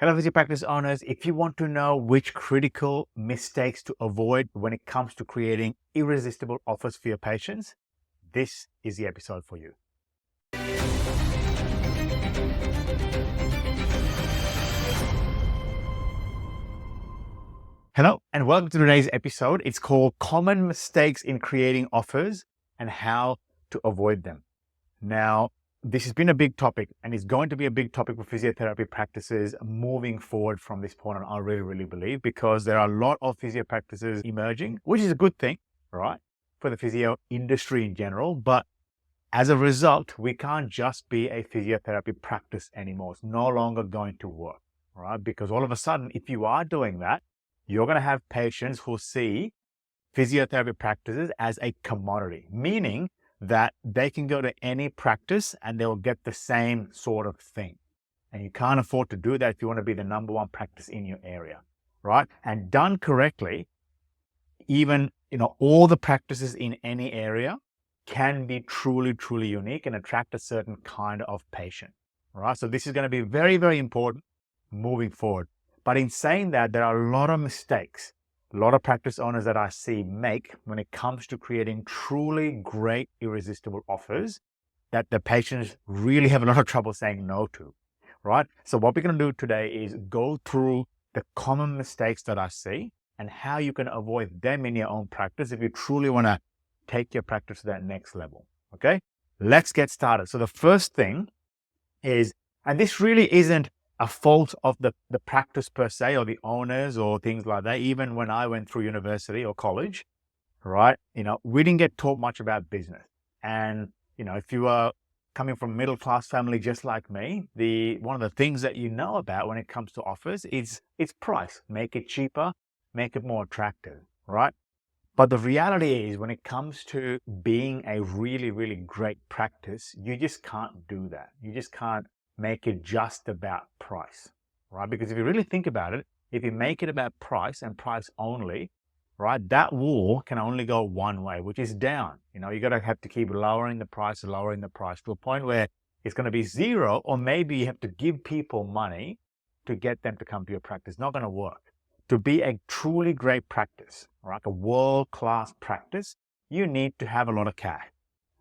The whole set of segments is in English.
Hello, Physio practice owners. If you want to know which critical mistakes to avoid when it comes to creating irresistible offers for your patients, this is the episode for you. Hello, and welcome to today's episode. It's called Common Mistakes in Creating Offers and How to Avoid Them. Now, this has been a big topic and it's going to be a big topic for physiotherapy practices moving forward from this point on, I really believe, because there are a lot of physio practices emerging, which is a good thing, right, for the physio industry in general. But as a result, we can't just be a physiotherapy practice anymore. It's no longer going to work, right? Because all of a sudden, if you are doing that, you're going to have patients who see physiotherapy practices as a commodity, meaning that they can go to any practice and they'll get the same sort of thing. And you can't afford to do that if you want to be the number one practice in your area, right? And done correctly, even, all the practices in any area can be truly unique and attract a certain kind of patient, right? So this is going to be very important moving forward. But in saying that, there are a lot of mistakes a lot of practice owners that I see make when it comes to creating truly great, irresistible offers that the patients really have a lot of trouble saying no to, right? So what we're going to do today is go through the common mistakes that I see and how you can avoid them in your own practice if you truly want to take your practice to that next level, okay? Let's get started. So the first thing is, and this really isn't a fault of the practice per se or the owners or things like that. Even when I went through university or college, right, we didn't get taught much about business. And, if you are coming from a middle-class family just like me, one of the things that you know about when it comes to offers is its price. Make it cheaper, make it more attractive, right? But the reality is when it comes to being a really great practice, you just can't do that. You just can't make it just about price, right? Because if you really think about it, if you make it about price and price only, right, that war can only go one way, which is down. You're going to have to keep lowering the price to a point where it's going to be zero, or maybe you have to give people money to get them to come to your practice. It's not going to work. To be a truly great practice, right, a world-class practice, you need to have a lot of cash,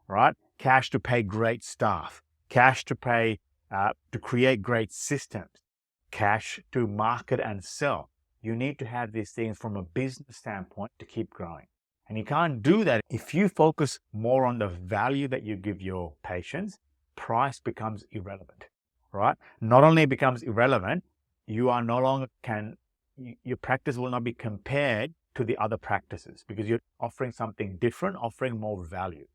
right? Cash to pay great staff, cash to pay to create great systems, cash to market and sell. You need to have these things from a business standpoint to keep growing. And you can't do that if you focus more on the value that you give your patients. Price becomes irrelevant, right? Not only it becomes irrelevant, you are no longer your practice will not be compared to the other practices because you're offering something different, offering more value,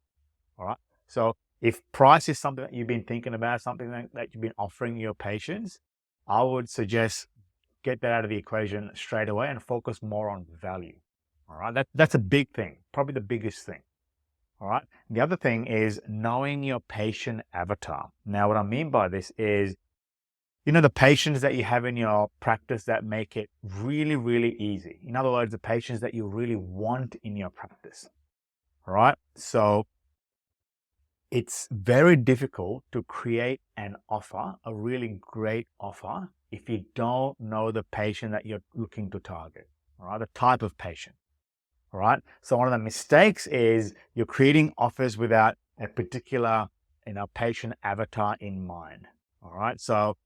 all right? So if price is something that you've been thinking about, something that you've been offering your patients, I would suggest get that out of the equation straight away and focus more on value. All right, that's a big thing, probably the biggest thing. All right. The other thing is knowing your patient avatar. Now, what I mean by this is, the patients that you have in your practice that make it really easy. In other words, the patients that you really want in your practice. All right. So it's very difficult to create an offer, a really great offer, if you don't know the patient that you're looking to target, all right, the type of patient, all right? So one of the mistakes is you're creating offers without a particular, patient avatar in mind, all right? So,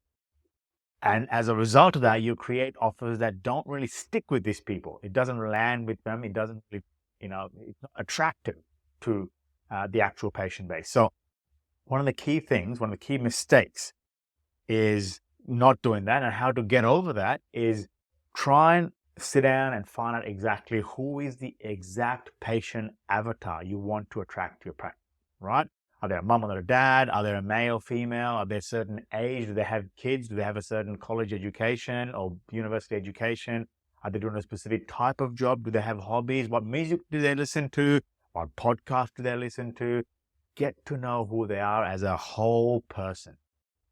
and as a result of that, you create offers that don't really stick with these people. It doesn't land with them. It doesn't really, it's not attractive to the actual patient base. So one of the key mistakes is not doing that. And how to get over that is try and sit down and find out exactly who is the exact patient avatar you want to attract to your practice, right? Are they a mom or a dad? Are they a male, female? Are they a certain age? Do they have kids? Do they have a certain college education or university education? Are they doing a specific type of job? Do they have hobbies? What music do they listen to? What podcast do they listen to? Get to know who they are as a whole person,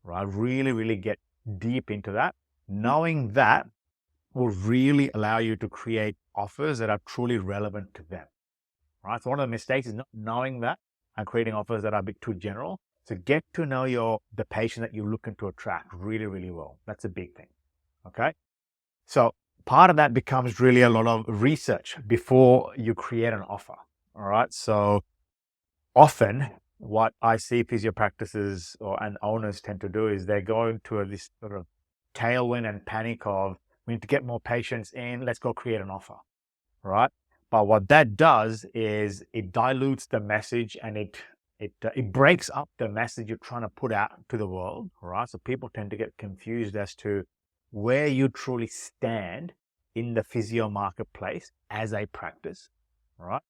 right? Really get deep into that. Knowing that will really allow you to create offers that are truly relevant to them, right? So one of the mistakes is not knowing that and creating offers that are a bit too general. So get to know the patient that you're looking to attract really well. That's a big thing, Okay. So part of that becomes really a lot of research before you create an offer. All right. So often what I see physio practices and owners tend to do is they go into this sort of tailwind and panic of, we need to get more patients in, let's go create an offer, right? But what that does is it dilutes the message, and it breaks up the message you're trying to put out to the world, right? So people tend to get confused as to where you truly stand in the physio marketplace as a practice, right?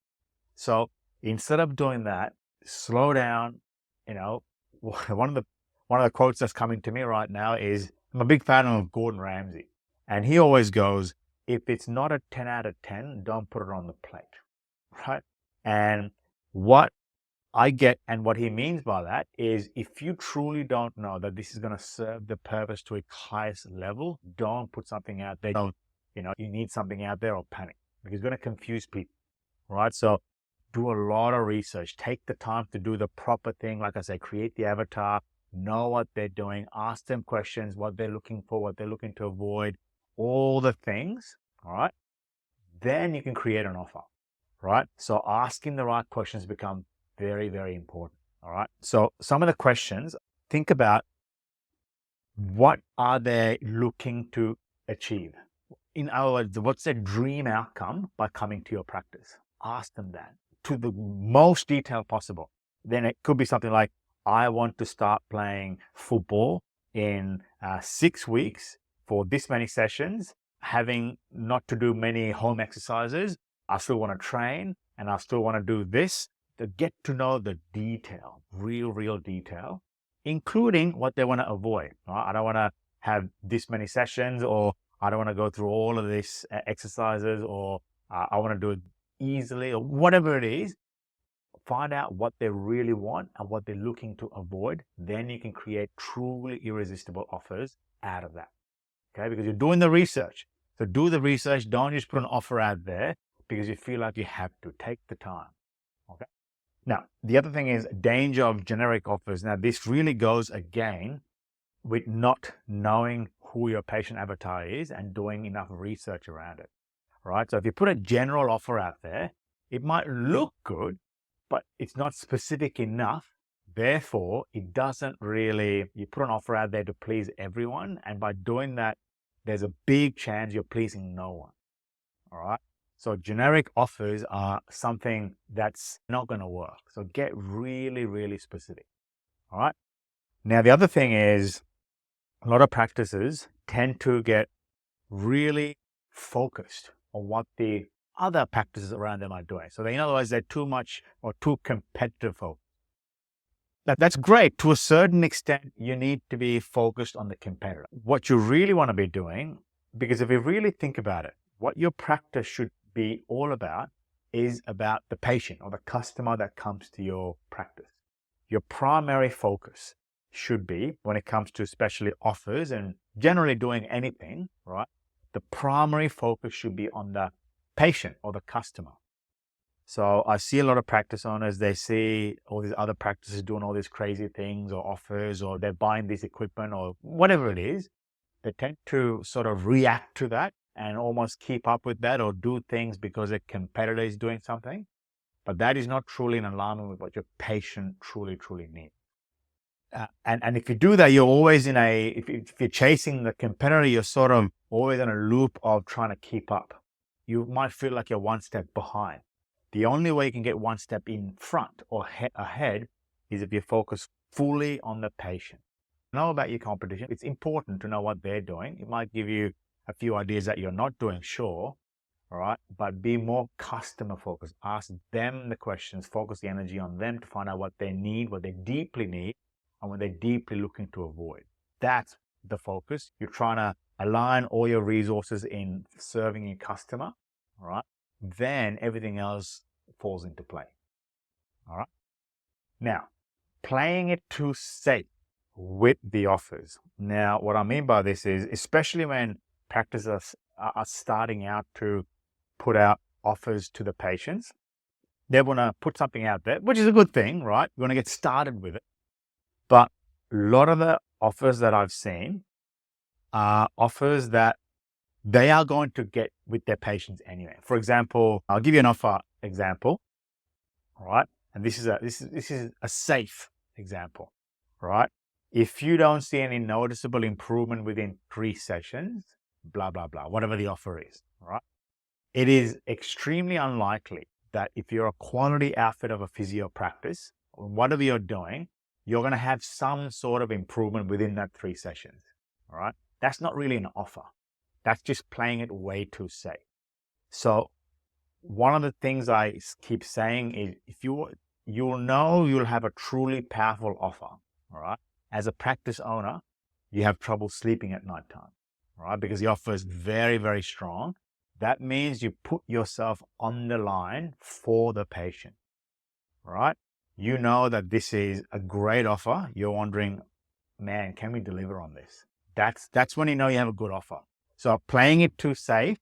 So instead of doing that, slow down. You know, one of the quotes that's coming to me right now is, I'm a big fan of Gordon Ramsay, and he always goes, if it's not a 10 out of 10, don't put it on the plate, right? And what I get, and what he means by that is, if you truly don't know that this is going to serve the purpose to its highest level, don't put something out there. Don't, you need something out there, or panic, because it's going to confuse people, right? So do a lot of research. Take the time to do the proper thing. Like I say, create the avatar, know what they're doing, ask them questions, what they're looking for, what they're looking to avoid, all the things, all right? Then you can create an offer, right? So asking the right questions become very, very important, all right? So some of the questions, think about, what are they looking to achieve? In other words, what's their dream outcome by coming to your practice? Ask them that to the most detail possible. Then it could be something like, I want to start playing football in 6 weeks for this many sessions, having not to do many home exercises. I still want to train, and I still want to do this. To get to know the detail, real detail, including what they want to avoid. Right? I don't want to have this many sessions, or I don't want to go through all of these exercises, or I want to do it easily, or whatever it is. Find out what they really want and what they're looking to avoid. Then you can create truly irresistible offers out of that. Okay, because you're doing the research. So do the research. Don't just put an offer out there because you feel like you have to. Take the time. Okay. Now, the other thing is danger of generic offers. Now, this really goes again with not knowing who your patient avatar is and doing enough research around it, right? So if you put a general offer out there, it might look good, but it's not specific enough. Therefore, it doesn't really, you put an offer out there to please everyone. And by doing that, there's a big chance you're pleasing no one, all right? So generic offers are something that's not going to work. So get really specific, all right? Now, the other thing is, a lot of practices tend to get really focused on what the other practices around them are doing. So in other words, they're too much or too competitive focused. That's great. To a certain extent, you need to be focused on the competitor. What you really want to be doing, because if you really think about it, what your practice should be all about is about the patient or the customer that comes to your practice. Your primary focus should be, when it comes to especially offers and generally doing anything, right? The primary focus should be on the patient or the customer. So I see a lot of practice owners, they see all these other practices doing all these crazy things or offers, or they're buying this equipment or whatever it is. They tend to sort of react to that and almost keep up with that, or do things because a competitor is doing something. But that is not truly in alignment with what your patient truly needs. And if you do that, you're always in if you're chasing the competitor, you're sort of always in a loop of trying to keep up. You might feel like you're one step behind. The only way you can get one step in front or ahead is if you focus fully on the patient. Know about your competition. It's important to know what they're doing. It might give you a few ideas that you're not doing, sure, all right? But be more customer focused. Ask them the questions, focus the energy on them to find out what they need, what they deeply need, and what they're deeply looking to avoid. That's the focus. You're trying to align all your resources in serving your customer, all right? Then everything else falls into play, all right? Now, playing it too safe with the offers. Now, what I mean by this is, especially when practices are starting out to put out offers to the patients, they want to put something out there, which is a good thing, right? You want to get started with it. But a lot of the offers that I've seen are offers that they are going to get with their patients anyway. For example, I'll give you an offer example, all right? And this is a safe example, right? If you don't see any noticeable improvement within 3 sessions, blah, blah, blah, whatever the offer is, right? It is extremely unlikely that if you're a quality outfit of a physio practice, or whatever you're doing, you're going to have some sort of improvement within that 3 sessions, all right? That's not really an offer. That's just playing it way too safe. So one of the things I keep saying is if you'll know you'll have a truly powerful offer, all right? As a practice owner, you have trouble sleeping at nighttime, all right? Because the offer is very, very strong. That means you put yourself on the line for the patient, all right? You know that this is a great offer. You're wondering, man, can we deliver on this? That's when you know you have a good offer. So playing it too safe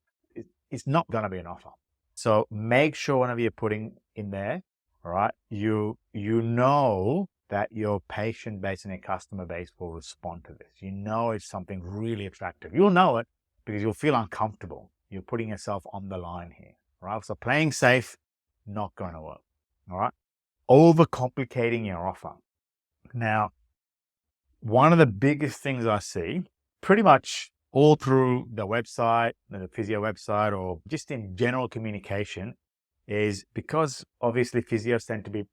is not going to be an offer. So make sure whenever you're putting in there, all right, you know that your patient base and your customer base will respond to this. You know it's something really attractive. You'll know it because you'll feel uncomfortable. You're putting yourself on the line here, right? So playing safe, not going to work, all right? Overcomplicating your offer. Now, one of the biggest things I see pretty much all through the website, the physio website, or just in general communication is because obviously physios tend to be,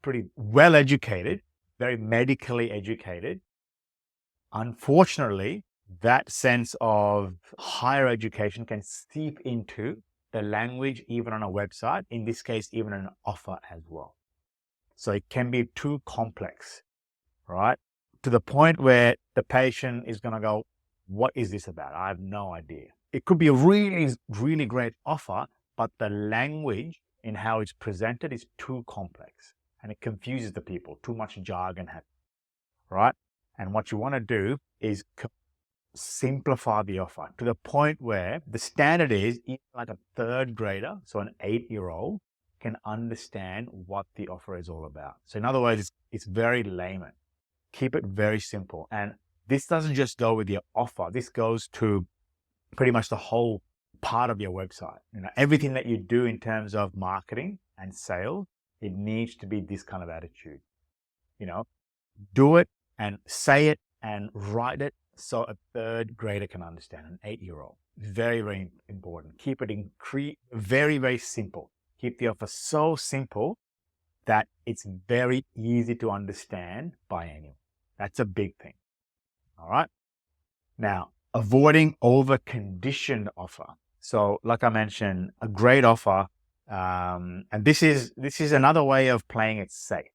pretty well educated, very medically educated. Unfortunately, that sense of higher education can seep into the language even on a website, in this case, even an offer as well. So it can be too complex, right? To the point where the patient is going to go, what is this about? I have no idea. It could be a really, really great offer, but the language in how it's presented is too complex and it confuses the people. Too much jargon, right? And what you want to do is simplify the offer to the point where the standard is like a 3rd grader, so an 8-year-old, can understand what the offer is all about. So in other words, it's very layman. Keep it very simple. And this doesn't just go with your offer. This goes to pretty much the whole part of your website. Everything that you do in terms of marketing and sales, it needs to be this kind of attitude. Do it and say it and write it so a 3rd grader can understand, an 8-year-old. Very, very important. Keep it very, very simple. Keep the offer so simple that it's very easy to understand by anyone. That's a big thing. All right. Now, avoiding over-conditioned offer. So like I mentioned, a great offer, and this is another way of playing it safe,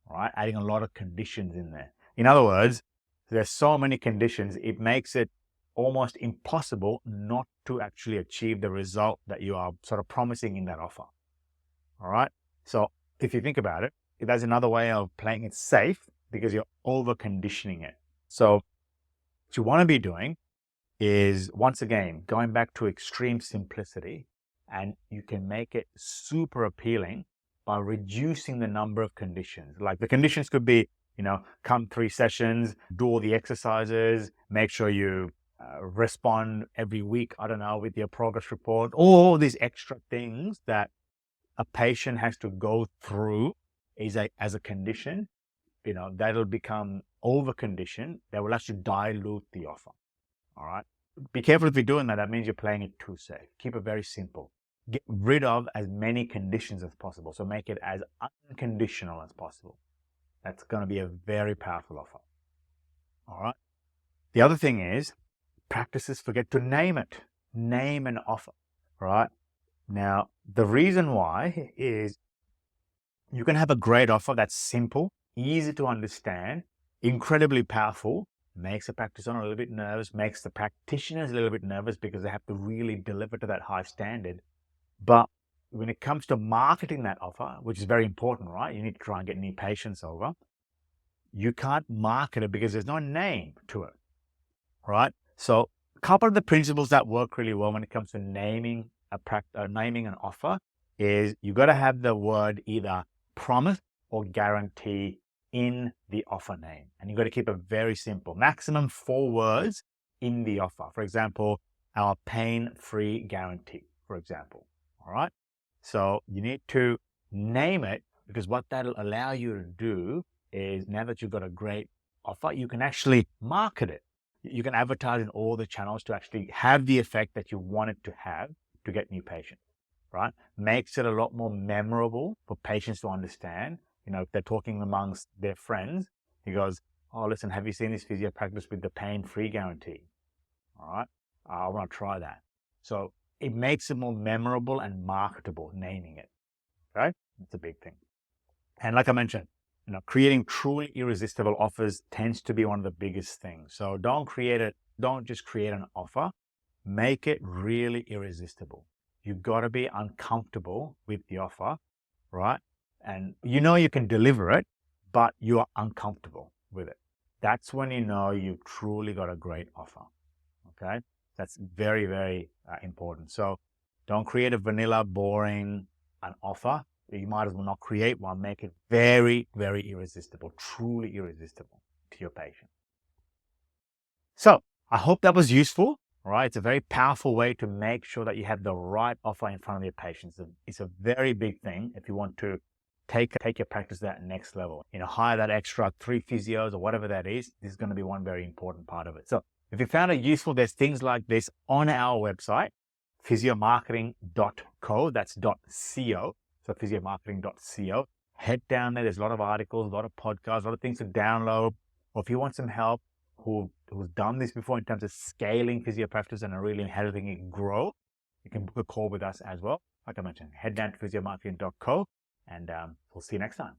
all right? Adding a lot of conditions in there. In other words, there's so many conditions, it makes it almost impossible not to actually achieve the result that you are sort of promising in that offer, all right? So if you think about it, that's another way of playing it safe because you're over-conditioning it. So what you want to be doing is, once again, going back to extreme simplicity, and you can make it super appealing by reducing the number of conditions. Like the conditions could be, come 3 sessions, do all the exercises, make sure you respond every week, with your progress report, all these extra things that a patient has to go through as a condition, that'll become over-conditioned. That will actually dilute the offer. All right. Be careful if you're doing that. That means you're playing it too safe. Keep it very simple. Get rid of as many conditions as possible. So make it as unconditional as possible. That's going to be a very powerful offer. All right. The other thing is practices forget to name it. Name an offer. Right. Now, the reason why is you can have a great offer that's simple, easy to understand, incredibly powerful, makes the practice owner a little bit nervous, makes the practitioners a little bit nervous because they have to really deliver to that high standard. But when it comes to marketing that offer, which is very important, right? You need to try and get new patients over. You can't market it because there's no name to it, right? So a couple of the principles that work really well when it comes to naming an offer is you got to have the word either promise or guarantee in the offer name. And you've got to keep it very simple. Maximum 4 words in the offer. For example, our pain-free guarantee, for example. All right. So you need to name it, because what that'll allow you to do is, now that you've got a great offer, you can actually market it. You can advertise in all the channels to actually have the effect that you want it to have to get new patients, right? Makes it a lot more memorable for patients to understand. You know, if they're talking amongst their friends, he goes, oh, listen, have you seen this physio practice with the pain-free guarantee? All right, I want to try that. So it makes it more memorable and marketable, naming it, right? That's a big thing. And like I mentioned, you know, creating truly irresistible offers tends to be one of the biggest things. So don't just create an offer, make it really irresistible. You've got to be uncomfortable with the offer, right? And you know you can deliver it, but you are uncomfortable with it. That's when you know you've truly got a great offer, okay? That's very, very important. So don't create a vanilla, boring an offer. You might as well not create one. Make it very, very irresistible, truly irresistible to your patient. So I hope that was useful. All right. It's a very powerful way to make sure that you have the right offer in front of your patients. It's a very big thing if you want to take your practice to that next level. You know, hire that extra 3 physios or whatever that is. This is going to be one very important part of it. So if you found it useful, there's things like this on our website, physiomarketing.co. That's .co. So physiomarketing.co. Head down there. There's a lot of articles, a lot of podcasts, a lot of things to download. Or if you want some help, who's done this before in terms of scaling physio practice and really helping it grow, you can book a call with us as well. Like I mentioned, head down to physiomarketing.co, and we'll see you next time.